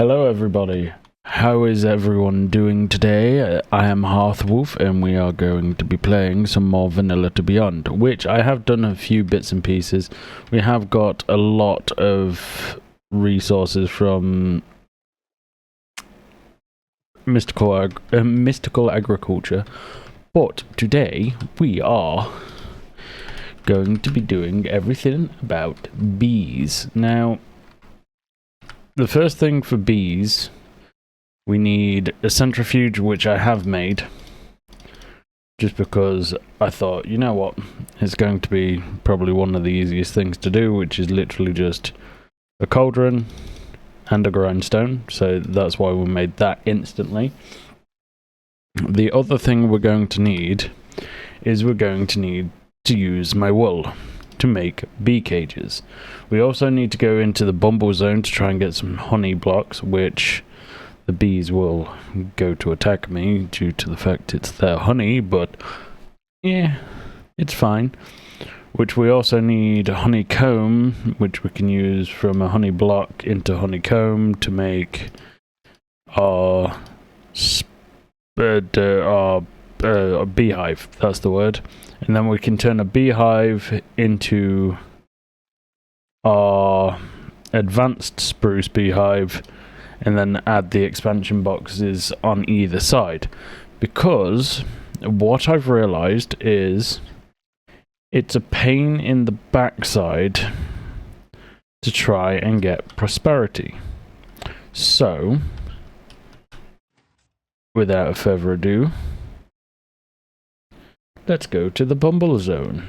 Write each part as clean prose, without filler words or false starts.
Hello everybody, how is everyone doing today? I am Hearthwolf and we are going to be playing some more Vanilla to Beyond, which I have done a few bits and pieces. We have got a lot of resources from mystical agriculture, but today we are going to be doing everything about bees. Now, the first thing for bees, we need a centrifuge, which I have made, just because I thought, you know what, it's going to be probably one of the easiest things to do, which is literally just a cauldron and a grindstone, so that's why we made that instantly. The other thing we're going to need is we're going to need to use my wool to make bee cages. We also need to go into the bumble zone to try and get some honey blocks, which the bees will go to attack me due to the fact it's their honey, but yeah, it's fine. Which we also need a honeycomb, which we can use from a honey block into honeycomb to make our beehive, that's the word. And then we can turn a beehive into our advanced spruce beehive and then add the expansion boxes on either side. Because what I've realized is it's a pain in the backside to try and get prosperity. So, without further ado, let's go to the bumble zone.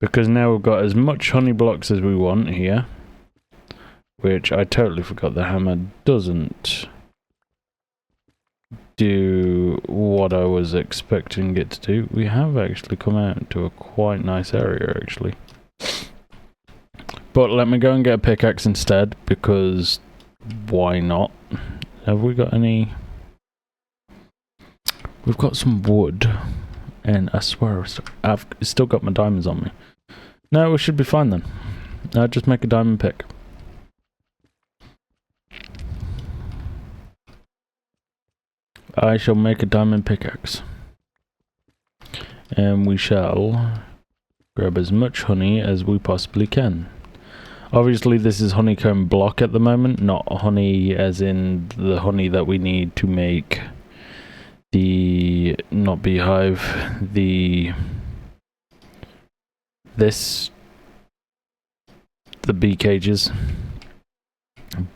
Because now we've got as much honey blocks as we want here, which I totally forgot the hammer doesn't do what I was expecting it to do. We have actually come out to a quite nice area, actually. But let me go and get a pickaxe instead, because why not? Have we got any? We've got some wood, and I swear I've still got my diamonds on me. No, we should be fine then. I'll just make a diamond pick. I shall make a diamond pickaxe. And we shall grab as much honey as we possibly can. Obviously this is honeycomb block at the moment, not honey as in the honey that we need to make the, not beehive, the bee cages.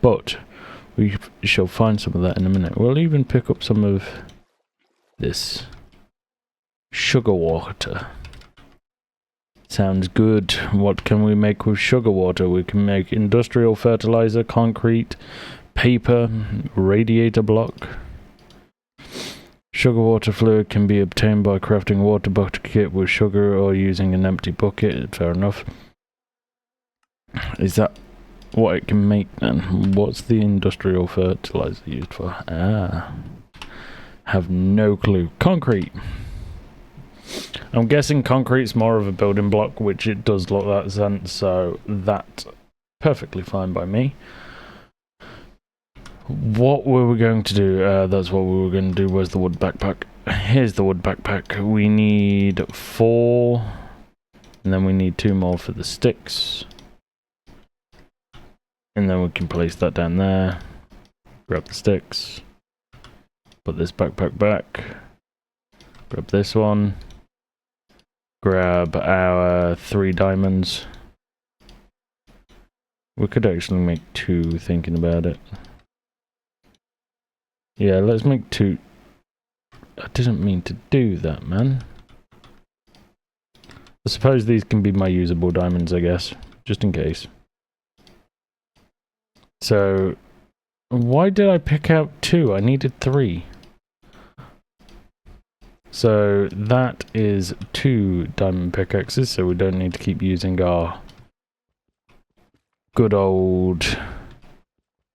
But we shall find some of that in a minute. We'll even pick up some of this sugar water. Sounds good. What can we make with sugar water? We can make industrial fertilizer, concrete, paper, radiator block. Sugar water fluid can be obtained by crafting water bucket with sugar or using an empty bucket. Fair enough. Is that what it can make then? What's the industrial fertilizer used for? Have no clue. Concrete. I'm guessing concrete's more of a building block, which it does look that sense, so that's perfectly fine by me. What were we going to do? That's what we were going to do. Where's the wood backpack? Here's the wood backpack. We need 4, and then we need 2 more for the sticks. And then we can place that down there. Grab the sticks. Put this backpack back. Grab this one. Grab our 3 diamonds. We could actually make 2, thinking about it. Yeah, let's make 2. I didn't mean to do that, man. I suppose these can be my usable diamonds, I guess. Just in case. So, why did I pick out 2? I needed 3. So, that is 2 diamond pickaxes, so we don't need to keep using our good old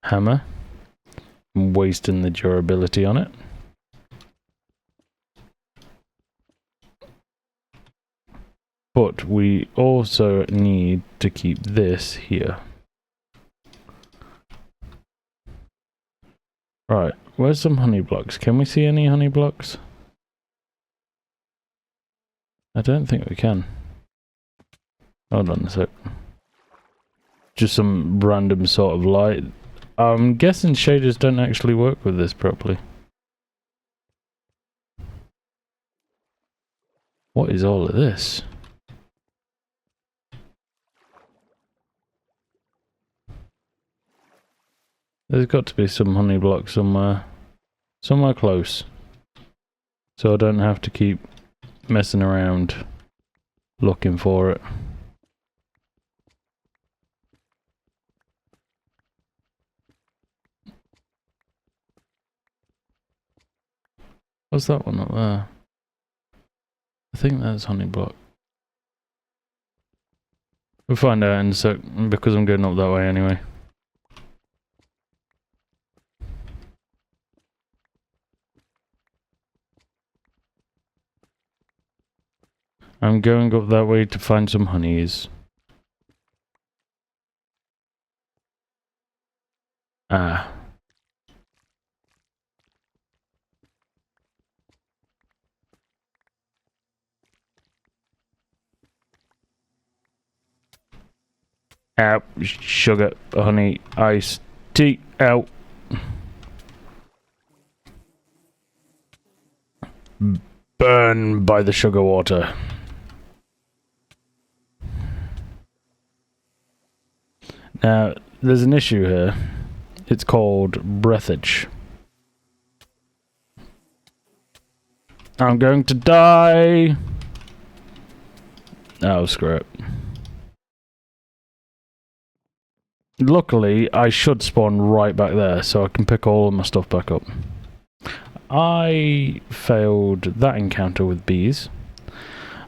hammer. I'm wasting the durability on it. But we also need to keep this here. Right, where's some honey blocks? Can we see any honey blocks? I don't think we can. Hold on a sec. Just some random sort of light. I'm guessing shaders don't actually work with this properly. What is all of this? There's got to be some honey block somewhere. Somewhere close. So I don't have to keep messing around looking for it. What's that one up there? I think that's honey block. We'll find out in a sec, because I'm going up that way anyway. I'm going up that way to find some honeys. Ah. Out. Sugar, honey, ice, tea, out. Burn by the sugar water. Now, there's an issue here. It's called breathage. I'm going to die! Oh, screw it. Luckily, I should spawn right back there, so I can pick all of my stuff back up. I failed that encounter with bees.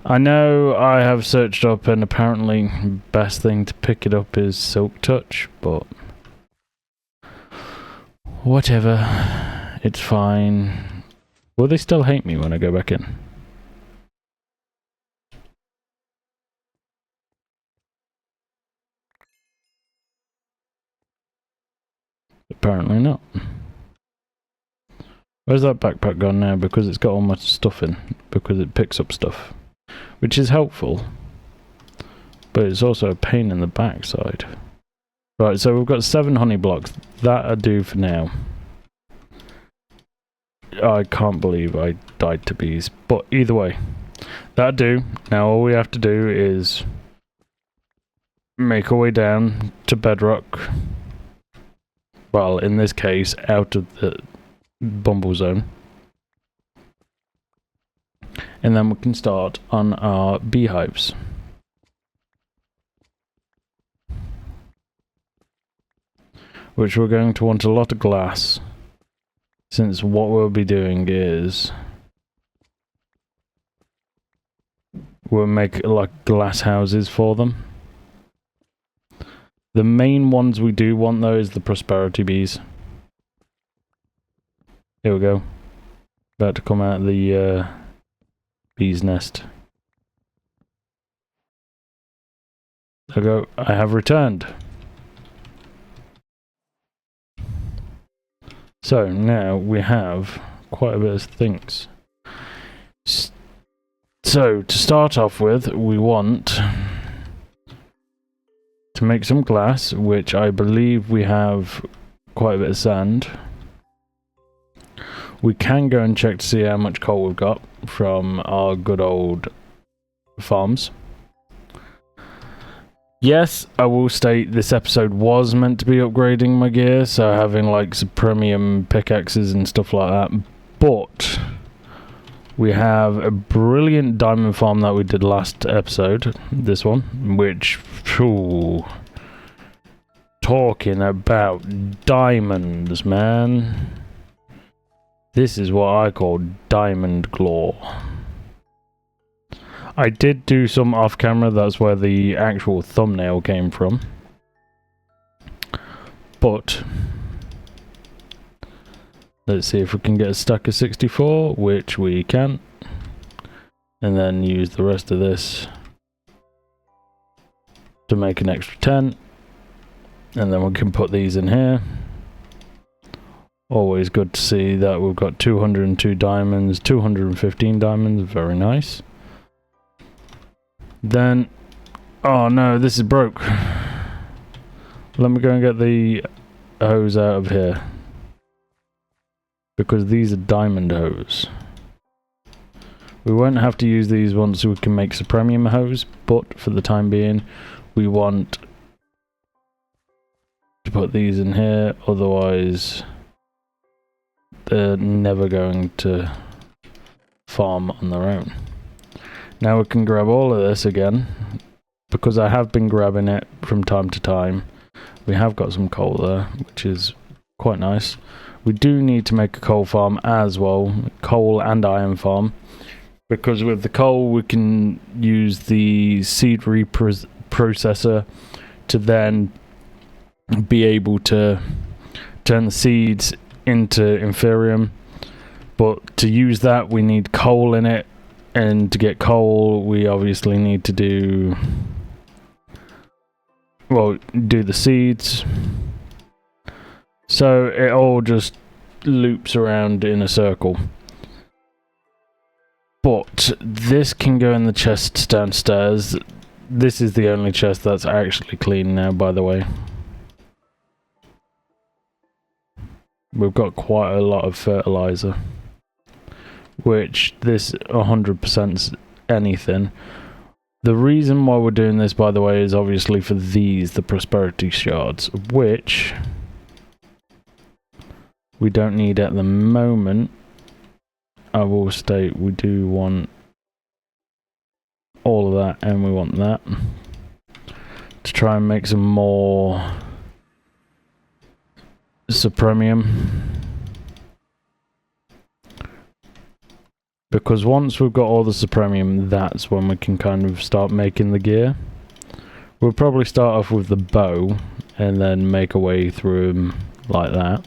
I know I have searched up, and apparently best thing to pick it up is Silk Touch, but whatever, it's fine. Will they still hate me when I go back in? Apparently not. Where's that backpack gone now? Because it's got all my stuff in, because it picks up stuff. Which is helpful, but it's also a pain in the backside. Right, so we've got 7 honey blocks. That'll do for now. I can't believe I died to bees, but either way, that'll do. Now all we have to do is make our way down to bedrock. Well, in this case, out of the bumble zone. And then we can start on our beehives. Which we're going to want a lot of glass, since what we'll be doing is we'll make like glass houses for them. The main ones we do want though is the prosperity bees. Here we go. About to come out of the bee's nest. There we go. I have returned. So now we have quite a bit of things. So to start off with, we want to make some glass, which I believe we have quite a bit of sand. We can go and check to see how much coal we've got from our good old farms. Yes, I will state this episode was meant to be upgrading my gear, so having like some premium pickaxes and stuff like that, but we have a brilliant diamond farm that we did last episode, this one, which, phew, talking about diamonds, man. This is what I call diamond claw. I did do some off camera, that's where the actual thumbnail came from. But let's see if we can get a stack of 64, which we can. And then use the rest of this to make an extra 10. And then we can put these in here. Always good to see that we've got 202 diamonds, 215 diamonds, very nice. Then, oh no, this is broke. Let me go and get the hose out of here. Because these are diamond hose. We won't have to use these once we can make supremium hose, but for the time being, we want to put these in here, otherwise they're never going to farm on their own. Now we can grab all of this again, because I have been grabbing it from time to time. We have got some coal there, which is quite nice. We do need to make a coal farm as well, coal and iron farm, because with the coal we can use the seed reprocessor to then be able to turn the seeds into inferium, but to use that we need coal in it, and to get coal we obviously need to do the seeds. So it all just loops around in a circle. But this can go in the chests downstairs. This is the only chest that's actually clean now, by the way. We've got quite a lot of fertilizer, which this 100%'s anything. The reason why we're doing this, by the way, is obviously for the prosperity shards, which we don't need at the moment. I will state we do want all of that, and we want that to try and make some more supremium. Because once we've got all the supremium, that's when we can kind of start making the gear. We'll probably start off with the bow and then make our way through them like that.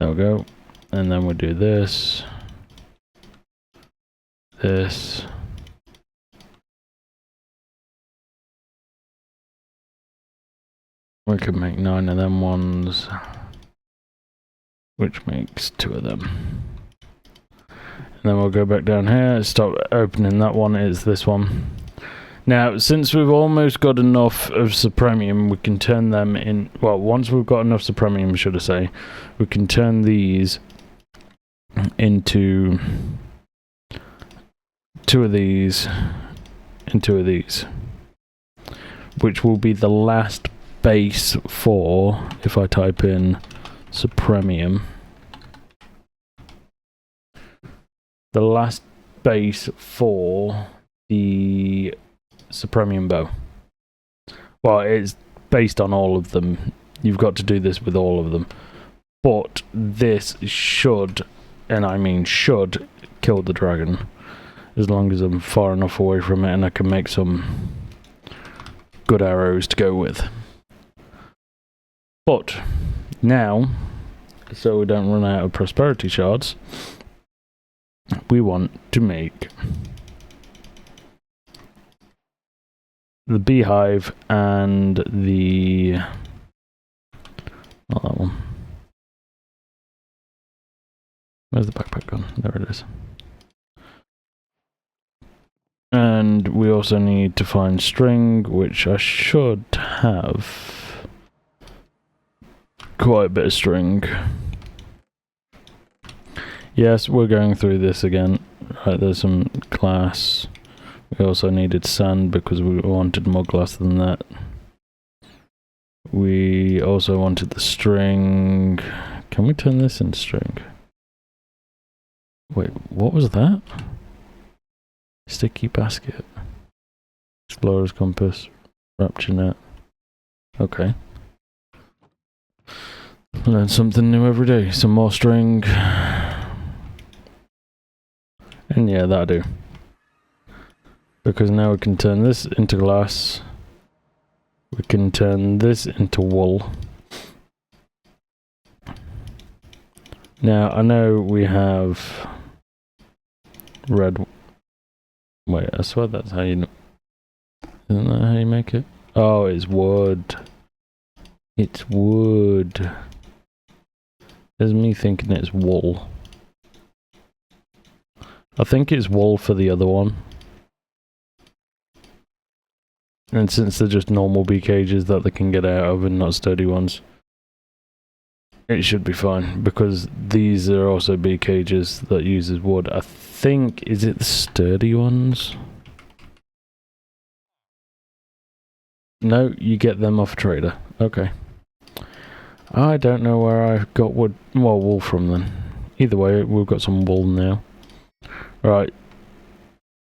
There we go. And then we'll do this. This. We could make 9 of them ones, which makes 2 of them. And then we'll go back down here, stop opening that one, it's this one. Now, since we've almost got enough of supremium, we can turn them in, well, once we've got enough supremium, should I say, we can turn these into 2 of these and 2 of these, which will be the last base for, if I type in supremium, the last base for the supremium bow. Well, it's based on all of them. You've got to do this with all of them. But this should, and I mean should, kill the dragon. As long as I'm far enough away from it and I can make some good arrows to go with. But now, so we don't run out of prosperity shards, we want to make the beehive and the, not that one. Where's the backpack gone? There it is. And we also need to find string, which I should have quite a bit of string. Yes, we're going through this again. Right, there's some glass. We also needed sand because we wanted more glass than that. We also wanted the string. Can we turn this into string? Wait, what was that? Sticky basket. Explorer's compass. Rapture net. Okay. Learn something new every day. Some more string. And yeah, that'll do. Because now we can turn this into glass. We can turn this into wool. Now, I know we have red. Wait, I swear that's how you. Isn't that how you make it? Oh, it's wood. It's wood. There's me thinking it's wool. I think it's wool for the other one. And since they're just normal bee cages that they can get out of and not sturdy ones, it should be fine, because these are also bee cages that uses wood. I think, is it the sturdy ones? No, you get them off a trader. Okay. I don't know where I got wood, well, wool from then. Either way, we've got some wool now. Right.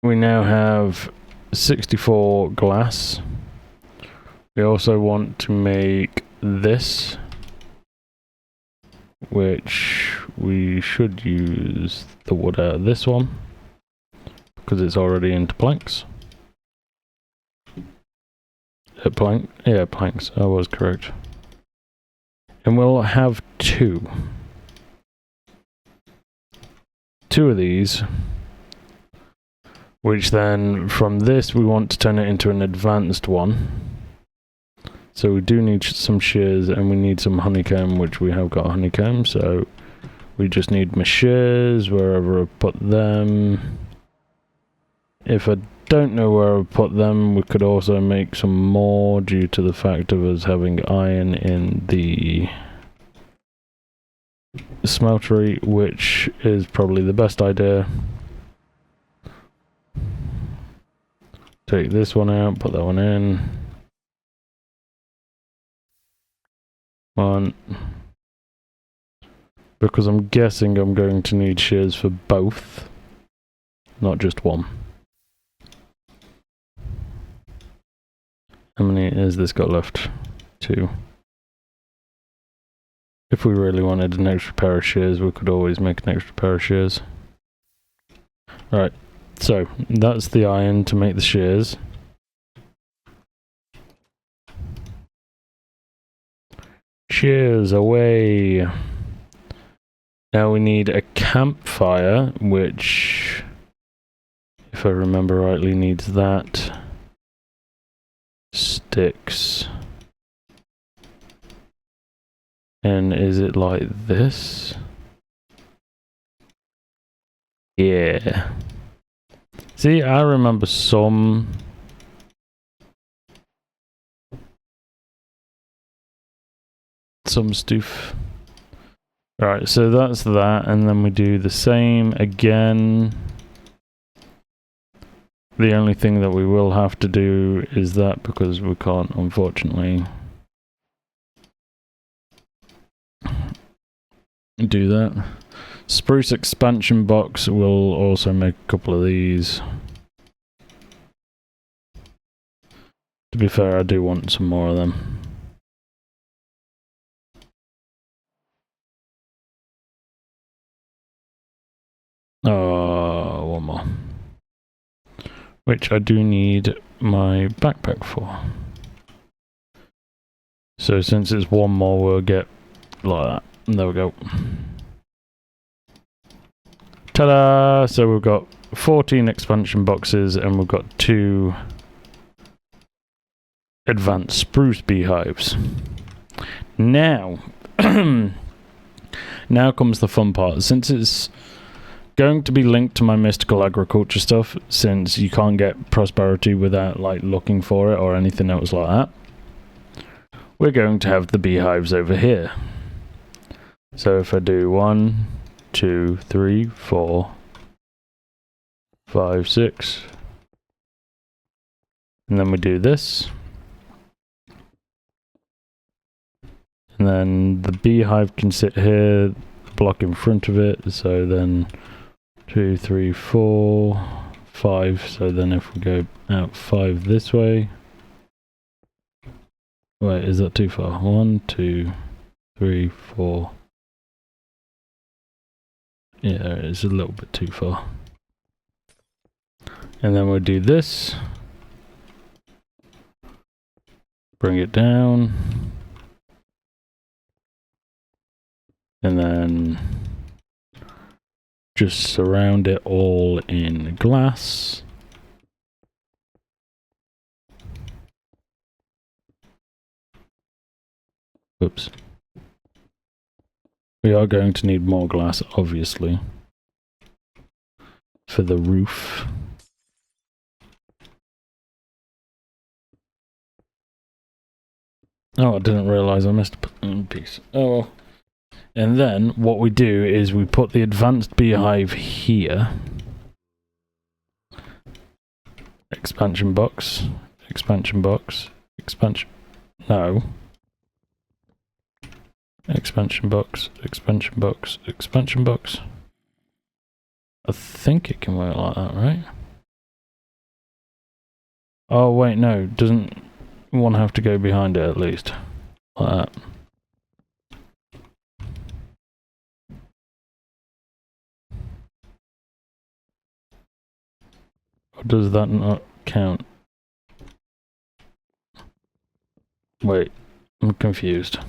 We now have 64 glass. We also want to make this, which we should use the wood out of this one because it's already into planks. Yeah, planks. I was correct. And we'll have two of these, which then from this we want to turn it into an advanced one. So we do need some shears and we need some honeycomb, which we have got honeycomb, so we just need my shears wherever I put them. If I don't know where I put them, we could also make some more due to the fact of us having iron in the smeltery, which is probably the best idea. Take this one out, put that one in. One. Because I'm guessing I'm going to need shears for both, not just one. How many has this got left? 2. If we really wanted an extra pair of shears, we could always make an extra pair of shears. Right, so that's the iron to make the shears. Shears away. Now we need a campfire, which, if I remember rightly, needs that. Sticks. And is it like this? Yeah. See, I remember some stuff. Right, so that's that, and then we do the same again. The only thing that we will have to do is that, because we can't, unfortunately, do that. Spruce expansion box will also make a couple of these. To be fair, I do want some more of them. Oh, one more. Which I do need my backpack for. So since it's one more, we'll get like that. There we go. Ta-da! So we've got 14 expansion boxes and we've got 2 advanced spruce beehives. Now, now comes the fun part. Since it's going to be linked to my mystical agriculture stuff, since you can't get prosperity without like looking for it or anything else like that, we're going to have the beehives over here. So if I do 1, 2, 3, 4, 5, 6, and then we do this, and then the beehive can sit here, block in front of it, so then 2, 3, 4, 5, so then if we go out 5 this way, wait, is that too far? 1, 2, 3, 4, yeah, it's a little bit too far. And then we'll do this, bring it down, and then just surround it all in glass. Oops. We are going to need more glass, obviously, for the roof. Oh, I didn't realise I missed a piece. Oh well. And then what we do is we put the advanced beehive here. Expansion box. Expansion box. Expansion. No. Expansion box. Expansion box. Expansion box. I think it can work like that, right? Oh, wait, no. Doesn't one have to go behind it at least? Like that. Or does that not count? Wait, I'm confused.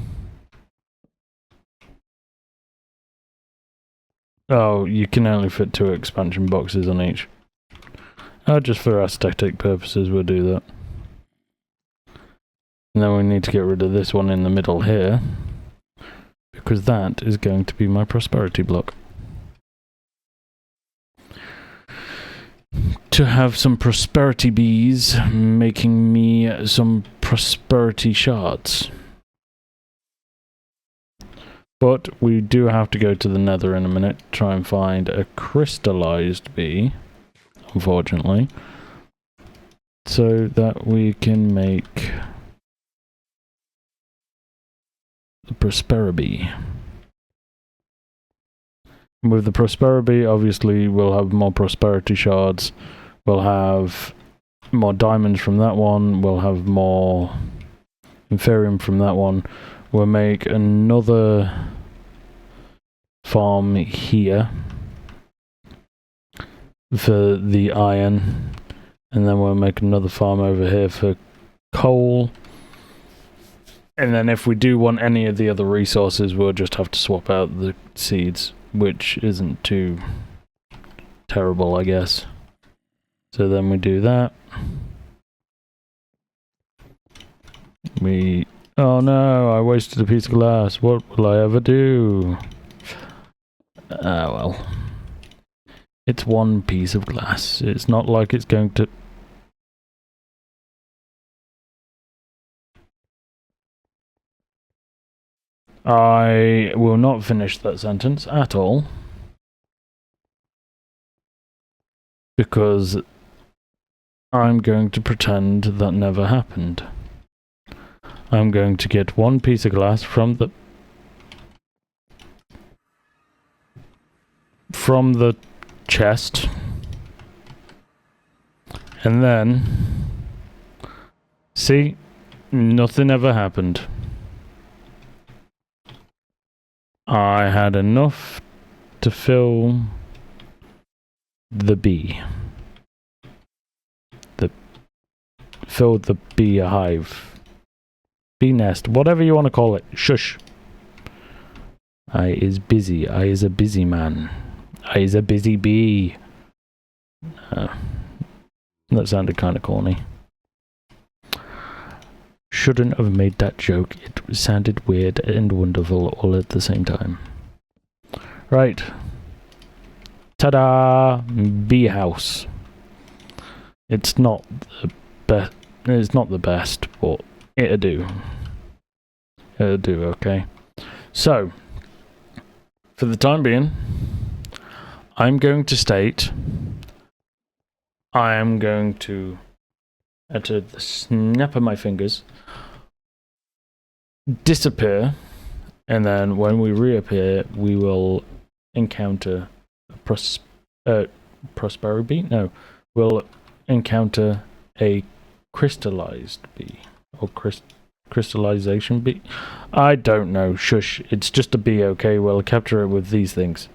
Oh, you can only fit 2 expansion boxes on each. Oh, just for aesthetic purposes, we'll do that. And then we need to get rid of this one in the middle here, because that is going to be my prosperity block. To have some prosperity bees making me some prosperity shards. But we do have to go to the Nether in a minute to try and find a crystallized bee, unfortunately, so that we can make the prosperity. With the prosperity, obviously, we'll have more prosperity shards. We'll have more diamonds from that one. We'll have more inferium from that one. We'll make another farm here for the iron. And then we'll make another farm over here for coal. And then if we do want any of the other resources, we'll just have to swap out the seeds, which isn't too terrible, I guess. So then we do that. Oh no, I wasted a piece of glass. What will I ever do? Ah, well. It's one piece of glass. It's not like it's going to... I will not finish that sentence at all. Because I'm going to pretend that never happened. I'm going to get one piece of glass from the chest, and then see, nothing ever happened. I had enough to fill the bee. Fill the beehive. Bee nest, whatever you want to call it. Shush. I is busy. I is a busy man. I is a busy bee. That sounded kind of corny. Shouldn't have made that joke. It sounded weird and wonderful all at the same time. Right. Ta-da! Bee house. It's not the best. It's not the best, but it'll do. It'll do, okay. So, for the time being, I'm going to state I am going to, at the snap of my fingers, disappear, and then when we reappear, we will encounter prosperity bee? No, we'll encounter a crystallized bee, or crystallization bee? I don't know, shush, it's just a bee, okay? We'll capture it with these things.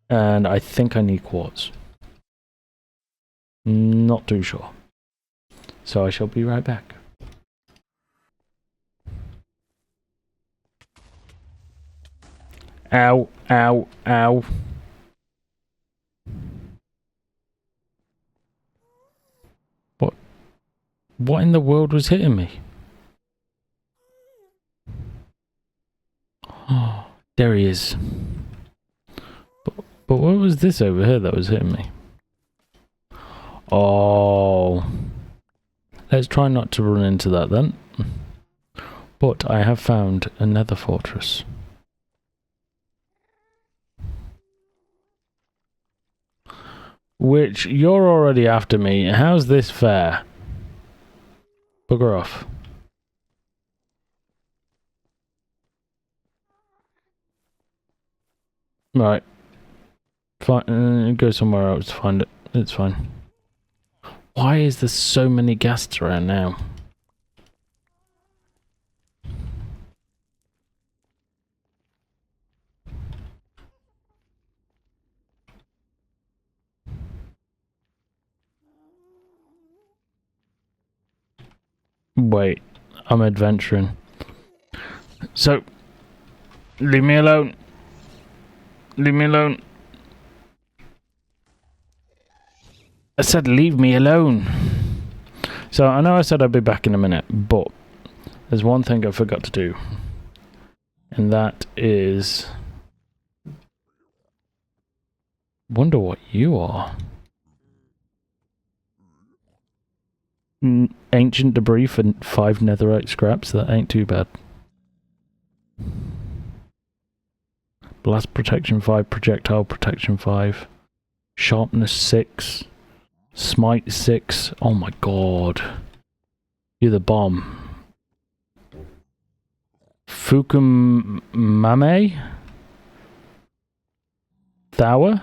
And I think I need quartz. Not too sure. So I shall be right back. Ow, ow, ow. What in the world was hitting me? Oh, there he is. But what was this over here that was hitting me? Oh. Let's try not to run into that then. But I have found a nether fortress. Which, you're already after me. How's this fair? Bugger off. Right. Fine, go somewhere else to find it. It's fine. Why is there so many ghasts around now? Wait, I'm adventuring. So, leave me alone. Leave me alone. I said leave me alone. So, I know I said I'd be back in a minute, but there's one thing I forgot to do. And that is... Wonder what you are. Ancient debris for 5 netherite scraps. That ain't too bad. Blast protection 5, projectile protection 5, sharpness 6, smite 6. Oh my god. You're the bomb. Fukumame? Thawa?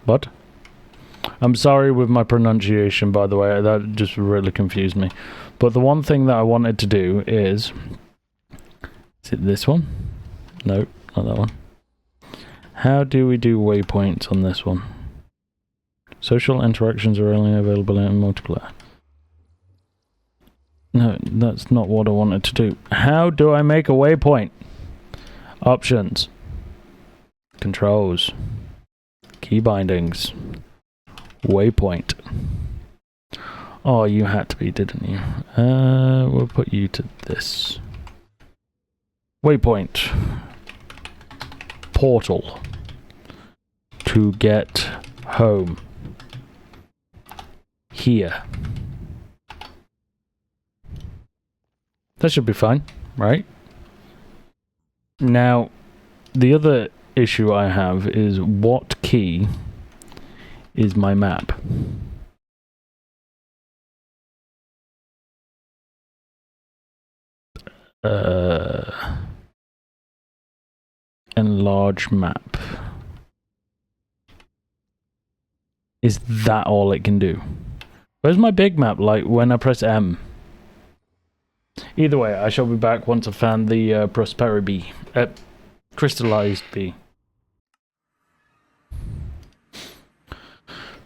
What? I'm sorry with my pronunciation, by the way, that just really confused me. But the one thing that I wanted to do is it this one? No, not that one. How do we do waypoints on this one? Social interactions are only available in multiplayer. No, that's not what I wanted to do. How do I make a waypoint? Options. Controls. Key bindings. Waypoint. Oh, you had to be, didn't you? We'll put you to this. Waypoint. Portal. To get home. Here. That should be fine, right? Now, the other issue I have is what key is my map? Enlarge map. Is that all it can do? Where's my big map, like when I press M? Either way, I shall be back once I've found the prosperity bee. Crystallized bee.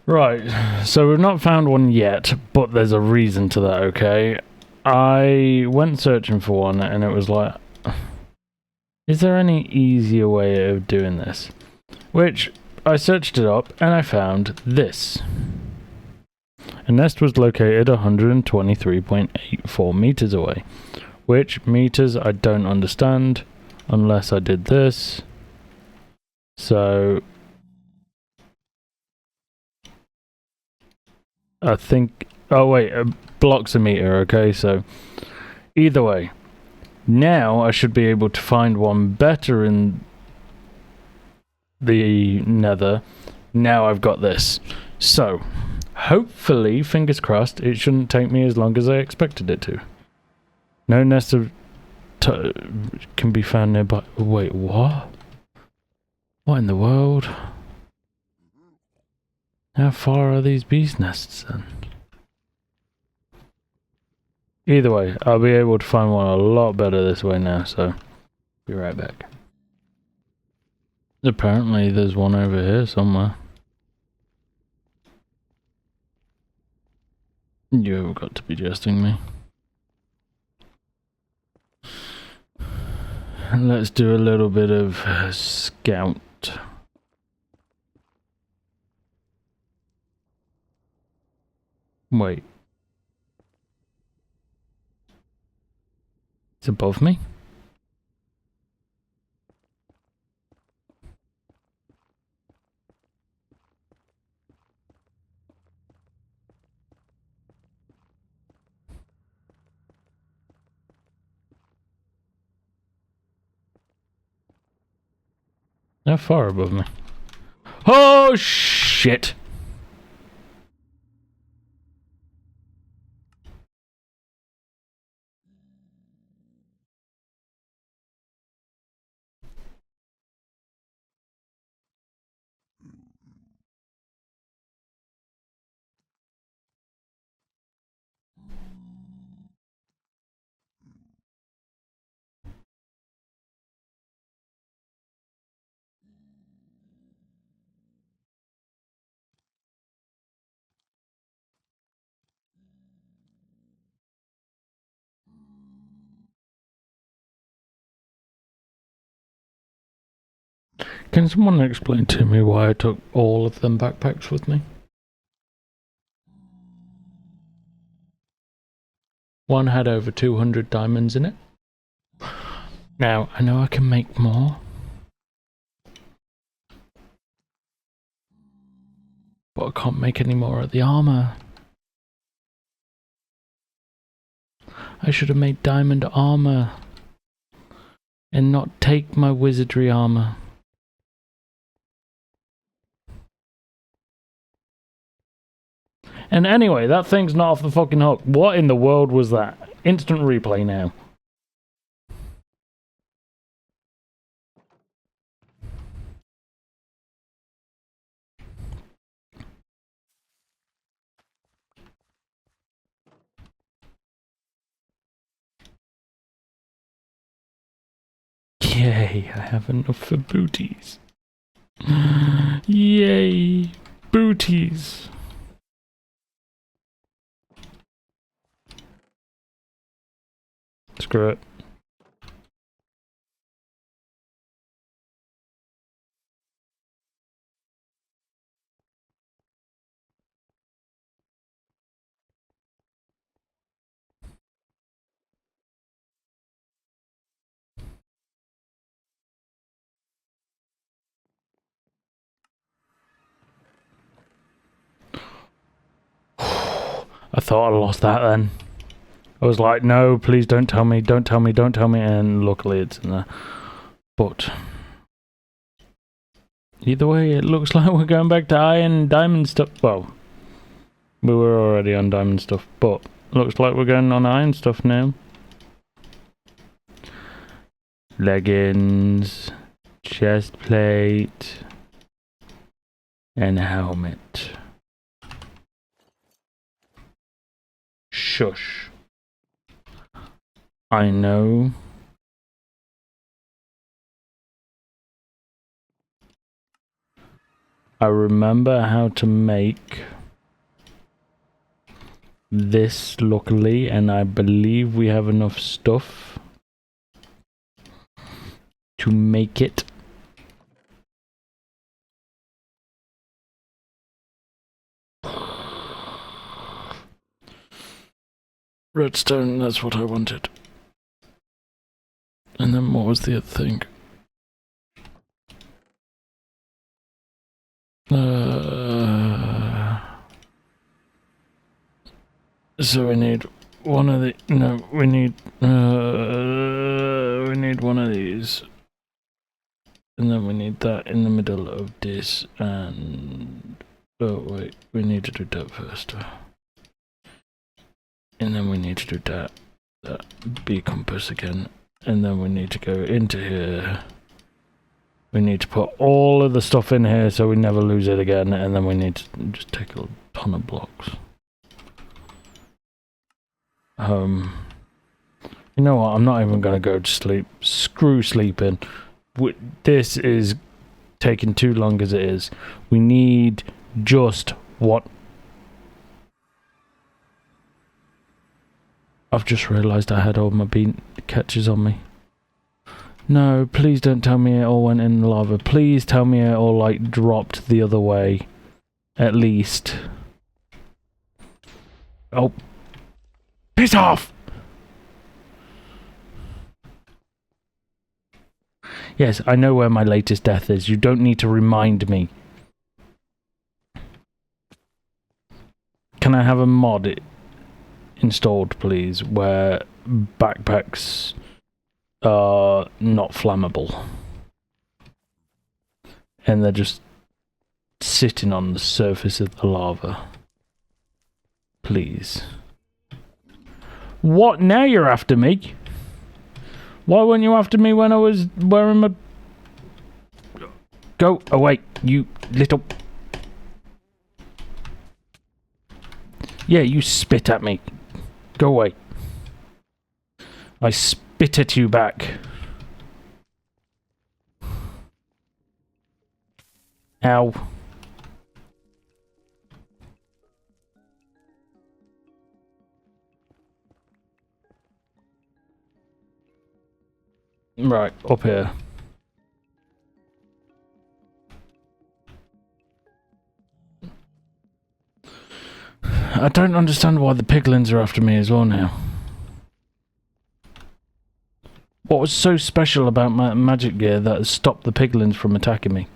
Right, so we've not found one yet, but there's a reason to that, okay? I went searching for one and it was like, is there any easier way of doing this? Which, I searched it up and I found this. A nest was located 123.84 meters away. Which meters I don't understand unless I did this. So I think, oh wait, blocks a meter, okay, so either way. Now I should be able to find one better in the Nether. Now I've got this. So, hopefully, fingers crossed, it shouldn't take me as long as I expected it to. No nest of can be found nearby. Wait, what? What in the world? How far are these bees' nests then? Either way, I'll be able to find one a lot better this way now, so be right back. Apparently there's one over here somewhere. You've got to be jesting me. Let's do a little bit of scout. Wait. It's above me? They're far above me. Oh, shit! Can someone explain to me why I took all of them backpacks with me? One had over 200 diamonds in it. Now, I know I can make more. But I can't make any more of the armor. I should have made diamond armor. And not take my wizardry armor. And anyway, that thing's not off the fucking hook. What in the world was that? Instant replay now. Yay, I have enough for booties. Yay, booties. Screw it. I thought I lost that then. I was like, no, please don't tell me, don't tell me, don't tell me, and luckily it's in there. But either way, it looks like we're going back to iron diamond stuff. Well, we were already on diamond stuff, but looks like we're going on iron stuff now. Leggings, chest plate, and a helmet. Shush. I know. I remember how to make this, luckily, and I believe we have enough stuff to make it. Redstone, that's what I wanted. And then what was the other thing? So we need one of the... No, we need one of these. And then we need that in the middle of this, and... Oh wait, we need to do that first. And then we need to do that B compass again. And then we need to go into here. We need to put all of the stuff in here so we never lose it again. And then we need to just take a ton of blocks. You know what? I'm not even going to go to sleep. Screw sleeping. This is taking too long as it is. We need just what... I've just realised I had all my bean catches on me. No, please don't tell me it all went in the lava. Please tell me it all, like, dropped the other way. At least. Oh. Piss off! Yes, I know where my latest death is. You don't need to remind me. Can I have a mod installed, please, where backpacks are not flammable? And they're just sitting on the surface of the lava. Please. What? Now you're after me? Why weren't you after me when I was wearing my... Go away, you little... Yeah, you spit at me. Go away. I spit at you back. Ow. Right, up here. I don't understand why the piglins are after me as well now. What was so special about my magic gear that has stopped the piglins from attacking me?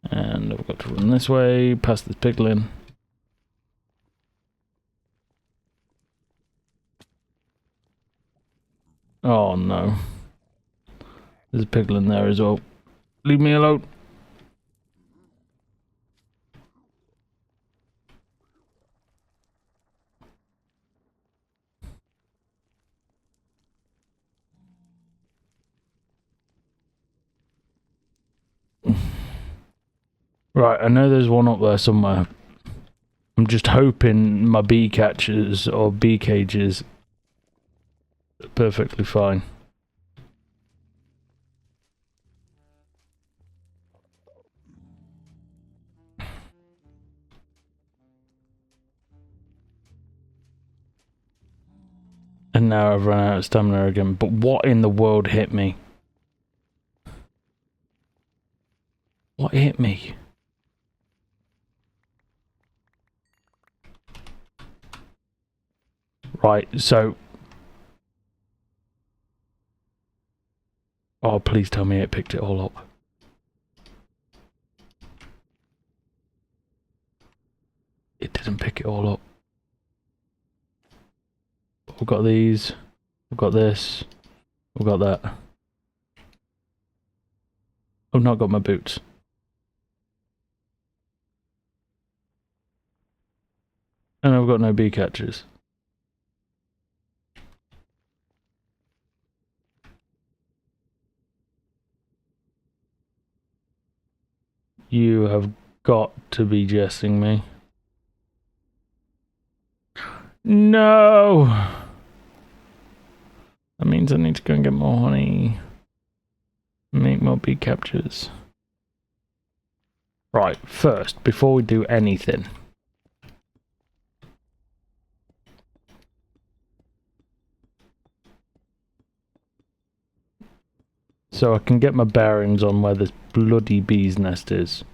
And I've got to run this way, past this piglin. Oh no. There's a piglin there as well. Leave me alone. Right, I know there's one up there somewhere. I'm just hoping my bee catchers or bee cages are perfectly fine. And now I've run out of stamina again. But what in the world hit me? What hit me? Right, so... Oh, please tell me it picked it all up. It didn't pick it all up. We've got these. We've got this. We've got that. I've not got my boots. And I've got no bee catchers. You have got to be jesting me. No! That means I need to go and get more honey. Make more bee captures. Right, first, before we do anything. So I can get my bearings on where this bloody bee's nest is.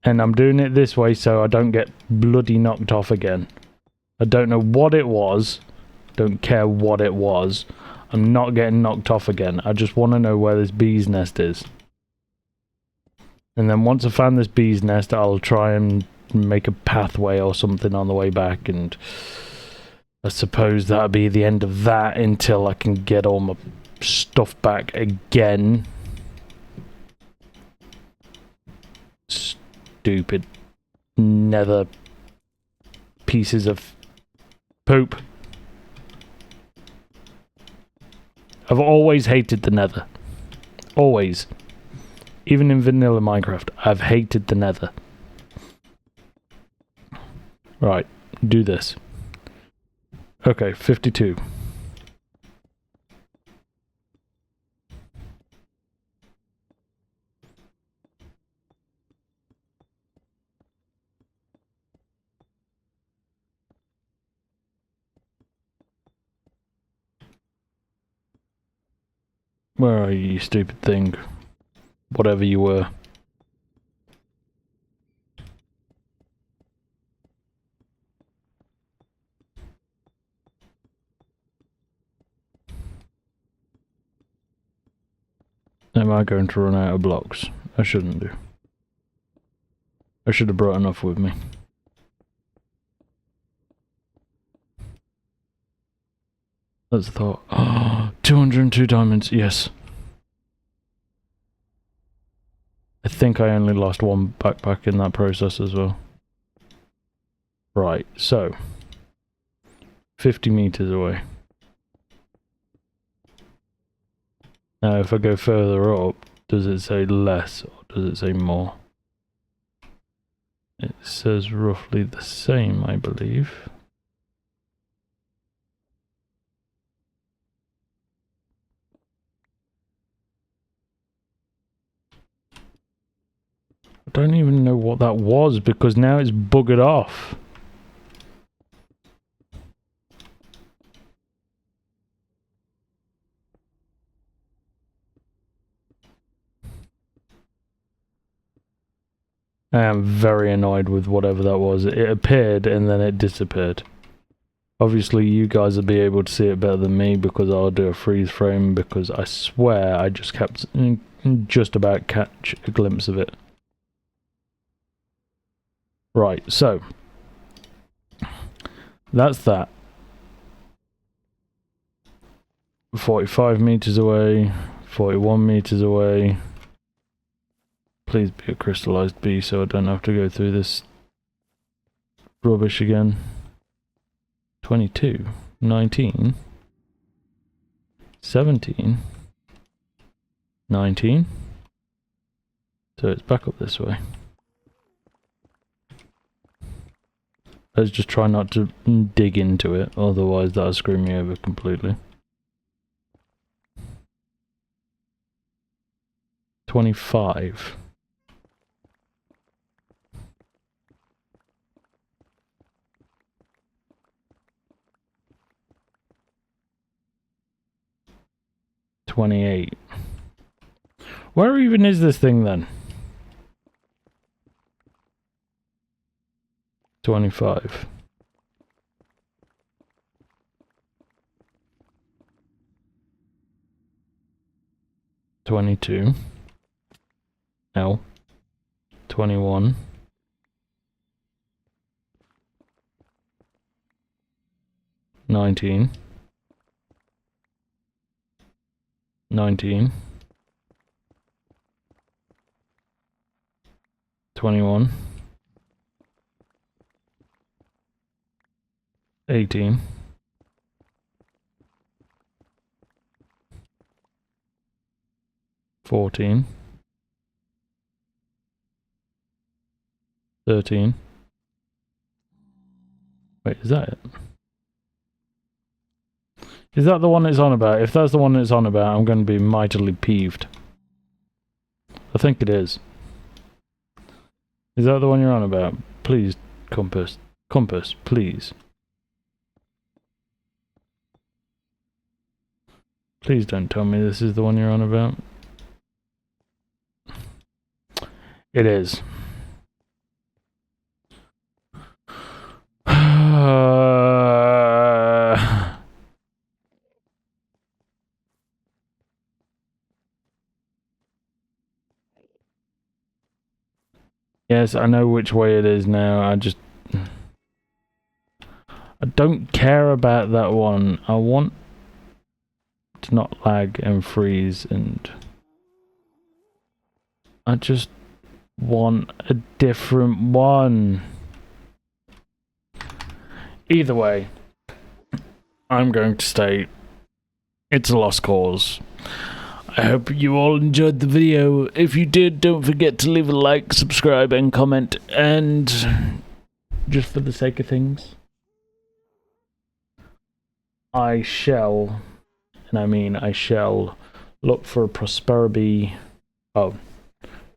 And I'm doing it this way so I don't get bloody knocked off again. I don't know what it was. Don't care what it was. I'm not getting knocked off again. I just want to know where this bee's nest is. And then once I find this bee's nest, I'll try and make a pathway or something on the way back, and I suppose that'll be the end of that until I can get all my stuff back again. Stupid nether pieces of poop. I've always hated the nether. Always. Even in vanilla Minecraft, I've hated the nether. Right, do this. Okay, 52. Where are you, you stupid thing? Whatever you were. Am I going to run out of blocks? I shouldn't do. I should have brought enough with me. That's the thought. Oh, 202 diamonds, yes. I think I only lost one backpack in that process as well. Right, so 50 meters away. Now if I go further up, does it say less or does it say more? It says roughly the same, I believe. I don't even know what that was because now it's buggered off. I am very annoyed with whatever that was. It appeared and then it disappeared. Obviously you guys will be able to see it better than me because I'll do a freeze frame because I swear I just kept just about catch a glimpse of it. Right, so that's that. 45 meters away, 41 meters away. Please be a crystallized bee so I don't have to go through this rubbish again. 22, 19, 17, 19. So it's back up this way. Let's just try not to dig into it, otherwise that'll screw me over completely. 25. $28. Where even is this thing then? 25. $22. No. 21. 19. 19. 21. 18. 14. 13. Wait, is that it? Is that the one it's on about? If that's the one it's on about, I'm going to be mightily peeved. I think it is. Is that the one you're on about? Please, compass. Compass, please. Please don't tell me this is the one you're on about. It is. Yes, I know which way it is now. I don't care about that one. I want to not lag and freeze, and I just want a different one. Either way, I'm going to state it's a lost cause. I hope you all enjoyed the video. If you did, don't forget to leave a like, subscribe, and comment. And just for the sake of things, I shall, and I mean I shall, look for a prosperity,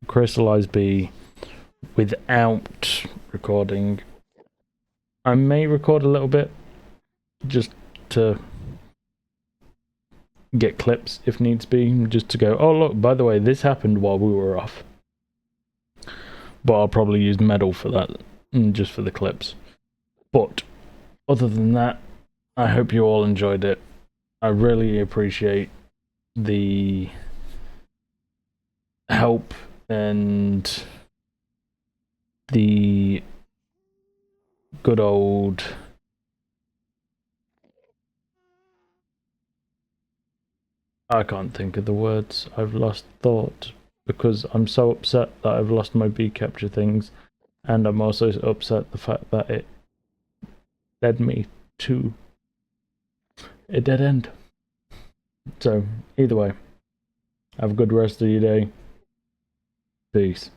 crystallized bee without recording. I may record a little bit just to get clips if needs be, just to go, oh look, by the way, this happened while we were off. But I'll probably use metal for that, just for the clips. But other than that, I hope you all enjoyed it. I really appreciate the help and the good old I can't think of the words. I've lost thought because I'm so upset that I've lost my bee capture things, and I'm also upset the fact that it led me to a dead end. So, either way, have a good rest of your day. Peace.